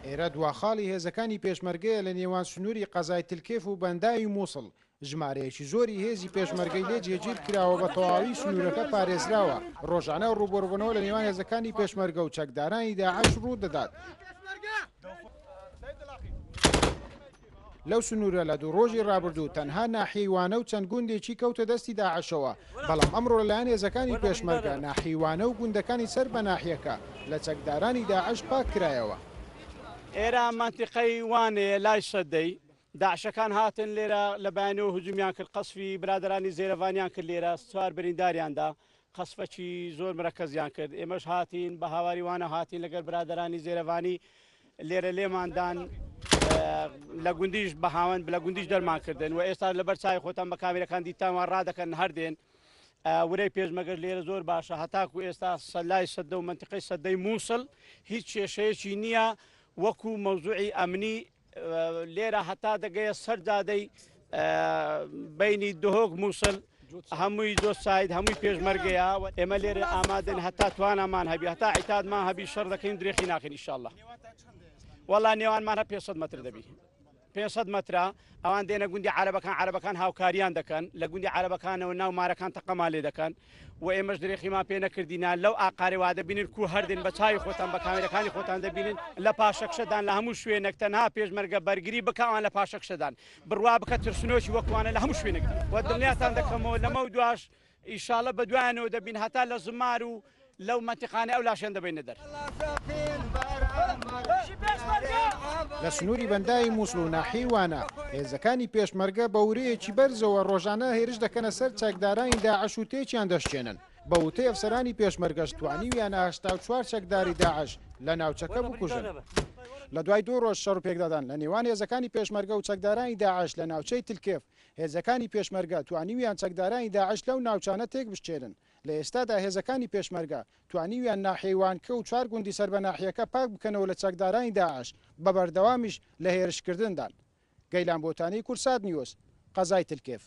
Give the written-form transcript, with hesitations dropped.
ئێرە دواخاڵی هێزەکانی پێشمەرگەیە لە نێوان سنووری قەزای تلکێف و بەنداوی مووسڵ. ژمارەیەکی زۆری هێزی پێشمەرگەی لێ جێگیر کراوە بە تەواوی سنوورەکە پارێزراوە. ڕۆژانە ڕووبەڕووبوونەوە لە نێوان هێزەکانی پێشمەرگە و چەکدارانی داعش ڕوو دەدات. لەو سنوورە لە دوو ڕۆژی ڕابردوو تەنها ناحیوانە و چەند گوندێکی کەوتە دەستی داعشەوە، بەڵام ئەمڕۆ لەلایەن هێزەکانی پێشمەرگە ناحیوانە و گوندەکانی سەر بە ناحیەکە لە چەکدارانی داعش پاک کرایەوە. ئێرە مانتیقەی وانەیە لای سەدەی داعشەکان هاتن لێرە لە بەیانەوە هجومیان کرد، قەسفی برادرانی زێرەڤانیان کرد، لێرە سوار برینداریاندا قەسفەکی زۆر مرەکەزیان کرد. ئێمەش هاتین بە هاواری وانە هاتین لەگەر برادرانی زێرەڤانی لێرە لێماندان لە گوندیش بە هاوەند لە گوندیش دەرمان کردن و ئێستا لەبەر چای خۆتان بە کامێرەکان دیتانوان ڕادەکەن هەردێن. ورەی پێشمەرگە لێرە زۆر باشە، هەتاکو ئێستا سەلای سەدە و منتیقەی سەدەی مووسڵ هیچ کێشەیەکی نییە وەکو مەوزوعی ئەمنی لێرە هەتا دەگەیە سەرجادەی بینی دهۆک مووسڵ هەمووی دۆ ساید هەمووی پێشمەرگەیە. ئێمە لێرە ئامادەن هەتا توانامان هەبی هەتا عیتادمان هەبی شەڕ دەکەین درێخی ناکەین ئینشاءالله. وەڵا نێوانمان هە 500 مەتر دەبی 500 مەترە ئەوان دێنە گوندی عەرەبەکان هاوکاریان دەکەن لە گوندی عەرەبەکانەوە ناو مارەکان تەقەما لێ دەکەن و ئێمەش درێخیمان پێ نەکردینە لەو ئاقارێوا دەبینن کو هەردێن بە چاوی خۆتان بە کامێرەکانی خۆتان دەبینن لە پاشەکشەدان لە هەموو شوێنێک تەنها پێشمەرگە بەرگری بکەوان لە پاشەکشەدان بڕوا بکە ترسنۆکی وەکوانە لە هەموو شوێنێک و دڵنیاتان دەکەمەوە لەمە و دواش ئیشاڵە بە دوایانەوە دەبین هەتا لە زمار و لەو مەنتیقانە ئەو لاشێن دەبینە دەر. لە سنووری بەنداوی مووسڵ و ناحیوانە هێزەکانی پێشمەرگە بە ورەیەکی بەرزەوە ڕۆژانە هێرش دەکەنە سەر چەکدارانی داعش و تێکیان دەشتێنن. بە وتەی ئەفسەرانی پێشمەرگەش توانیویانە 84 چەکداری داعش لە ناوچەکە بکوژن. لە دوای 2 ڕۆژ شەڕ و پێکدادان لە نێوان هێزەکانی پێشمەرگە و چەکدارانی داعش لە ناوچەی تلکێف هێزەکانی پێشمەرگە توانیویان چەکدارانی داعش لەو ناوچانە تێک بشتێنن. لە ئێستادا هێزەکانی پێشمەرگە توانیویان ناحیوانکە و 4 گوندی سەر بە ناحیەکە پاک بکەنەوە لە چەکدارانی داعش بە بەردەوامیش لە هێرشکردندان. گەیلان بۆتانی کورسات نیوز قەزای تلکێف.